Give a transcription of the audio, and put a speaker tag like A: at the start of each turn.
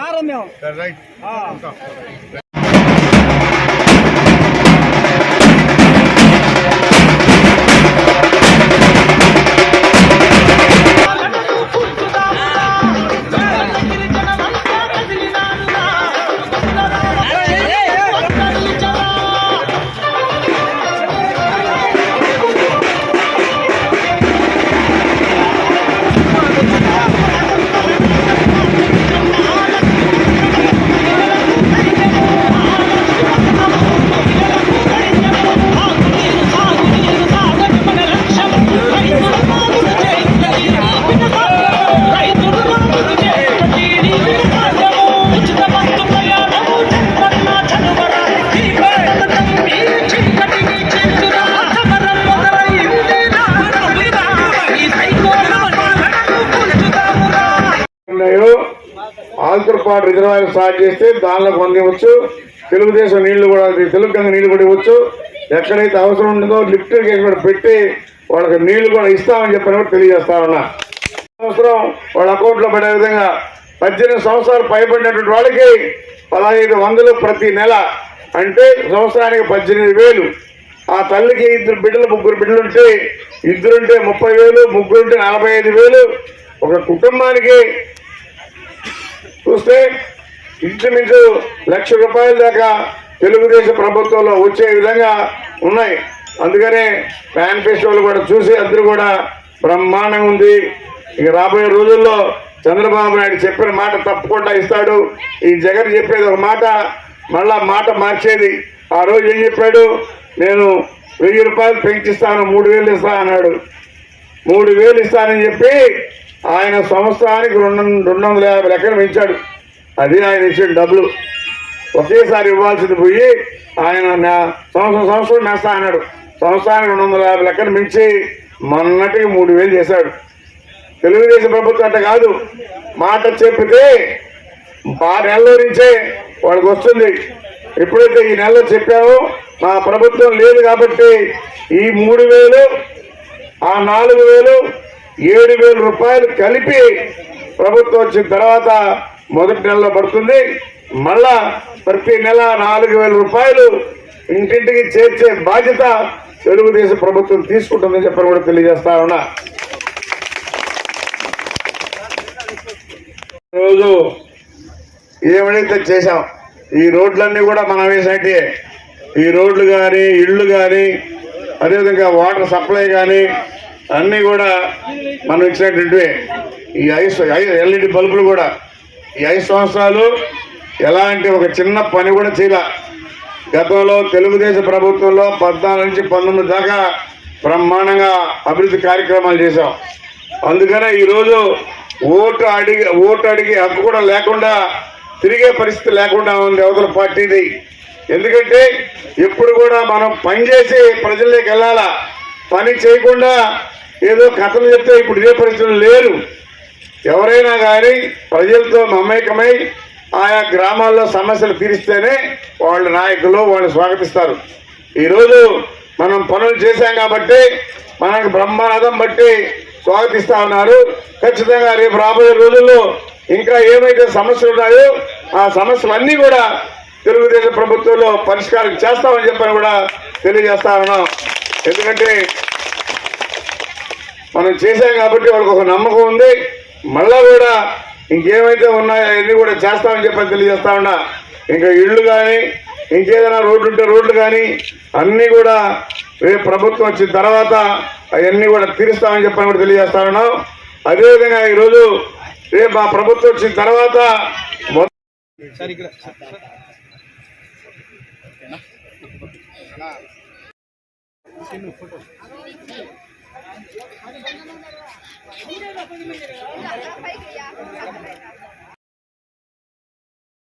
A: రారా మేము
B: right ఆల్తర్పాటు reservoir start చేస్తే దానిలో పొందవచ్చు. తెలుగుదేశం నీళ్లు కూడా తెలుగు గంగ నీళ్లు కూడా ఇవ్వచ్చు. ఎక్కడైతే అవసరం ఉంటుందో లిఫ్ట్ కూడా పెట్టి వాళ్ళకి నీళ్లు కూడా ఇస్తామని చెప్పని కూడా తెలియజేస్తా ఉన్నా. సంవత్సరం వాళ్ళ అకౌంట్లో పడే విధంగా 18 సంవత్సరాలు పైబడినటువంటి వాళ్ళకి 1500 ప్రతి నెల, అంటే సంవత్సరానికి 18,000. ఆ తల్లికి 2 బిడ్డలు 3 బిడ్డలుంటే 2 30,000, 3 45,000. ఒక కుటుంబానికి చూస్తే ఇంచుమించు ₹1,00,000 దాకా తెలుగుదేశం ప్రభుత్వంలో వచ్చే విధంగా ఉన్నాయి. అందుకనే మేనిఫెస్టోలు కూడా చూసి అందరూ కూడా బ్రహ్మాండంగా ఉంది. ఇక రాబోయే రోజుల్లో చంద్రబాబు నాయుడు చెప్పిన మాట తప్పకుండా ఇస్తాడు. ఈ జగన్ చెప్పేది ఒక మాట, మళ్ళా మాట మార్చేది. ఆ రోజు ఏం చెప్పాడు, నేను ₹1,000 పెంచిస్తాను, 3,000 ఇస్తా అన్నాడు. 3,000 ఇస్తానని చెప్పి ఆయన సంవత్సరానికి 250 లెక్కలు పెంచాడు. అది ఆయన ఇచ్చిన డబ్బులు. ఒకేసారి ఇవ్వాల్సింది పోయి ఆయన సంవత్సరం వేస్తా అన్నాడు. సంవత్సరానికి 250 లెక్కలు మించి మొన్నటికి 3,000 చేశాడు. తెలుగుదేశం ప్రభుత్వం అంటే కాదు, మాట చెప్పితే 6 నెలల నుంచే వాళ్ళకి వస్తుంది. ఎప్పుడైతే ఈ నెలలో చెప్పామో మా ప్రభుత్వం లేదు కాబట్టి ఈ 3,000, ఆ 4,000, ₹7,000 కలిపి ప్రభుత్వం వచ్చిన తర్వాత మొదటి నెలలో పడుతుంది. మళ్ళా ప్రతి నెల ₹4,000 ఇంటింటికి చేర్చే బాధ్యత తెలుగుదేశం ప్రభుత్వం తీసుకుంటుందని చెప్పని కూడా తెలియజేస్తా ఉన్నా. రోజు ఏమైతే చేశాం, ఈ రోడ్లన్నీ కూడా మనం వేసినట్టే. ఈ రోడ్లు కానీ, ఇళ్ళు కానీ, అదేవిధంగా వాటర్ సప్లై కానీ అన్నీ కూడా మనం ఇచ్చినటువంటివి. ఈ 5 LED బల్బులు కూడా ఈ 5 సంవత్సరాలు ఎలాంటి ఒక చిన్న పని కూడా చేయలే. గతంలో తెలుగుదేశం ప్రభుత్వంలో 14 నుంచి 19 దాకా బ్రహ్మాండంగా అభివృద్ధి కార్యక్రమాలు చేశాం. అందుకనే ఈరోజు ఓటు అడిగి హక్కు కూడా లేకుండా తిరిగే పరిస్థితి లేకుండా ఉంది అవతల పార్టీది. ఎందుకంటే ఎప్పుడు కూడా మనం పనిచేసి ప్రజల్లోకి వెళ్ళాలా, పని చేయకుండా ఏదో కథలు చెప్తే ఇప్పుడు ఇదే పరిస్థితులు లేరు. ఎవరైనా కానీ ప్రజలతో మమేకమై ఆయా గ్రామాల్లో సమస్యలు తీరిస్తేనే వాళ్ళ నాయకులు వాళ్ళు స్వాగతిస్తారు. ఈరోజు మనం పనులు చేశాం కాబట్టి మనకు బ్రహ్మానందం బట్టి స్వాగతిస్తా ఉన్నారు. ఖచ్చితంగా రేపు రాబోయే రోజుల్లో ఇంకా ఏమైతే సమస్యలు ఉన్నాయో ఆ సమస్యలన్నీ కూడా తెలుగుదేశం ప్రభుత్వంలో పరిష్కారం చేస్తామని చెప్పని కూడా తెలియజేస్తా ఉన్నాం. ఎందుకంటే మనం చేశాం కాబట్టి వాళ్ళకి ఒక నమ్మకం ఉంది. మళ్ళా కూడా ఇంకేమైతే ఉన్నాయో అవన్నీ కూడా చేస్తామని చెప్పని తెలియజేస్తా ఉన్నా. ఇంకా ఇళ్ళు కానీ, ఇంకేదైనా రోడ్లు ఉంటే రోడ్లు కానీ అన్నీ కూడా రేపు ప్రభుత్వం వచ్చిన తర్వాత అవన్నీ కూడా తీరుస్తామని చెప్పని కూడా తెలియజేస్తా ఉన్నాం. అదేవిధంగా ఈరోజు రేపు మా ప్రభుత్వం వచ్చిన తర్వాత ఫోటో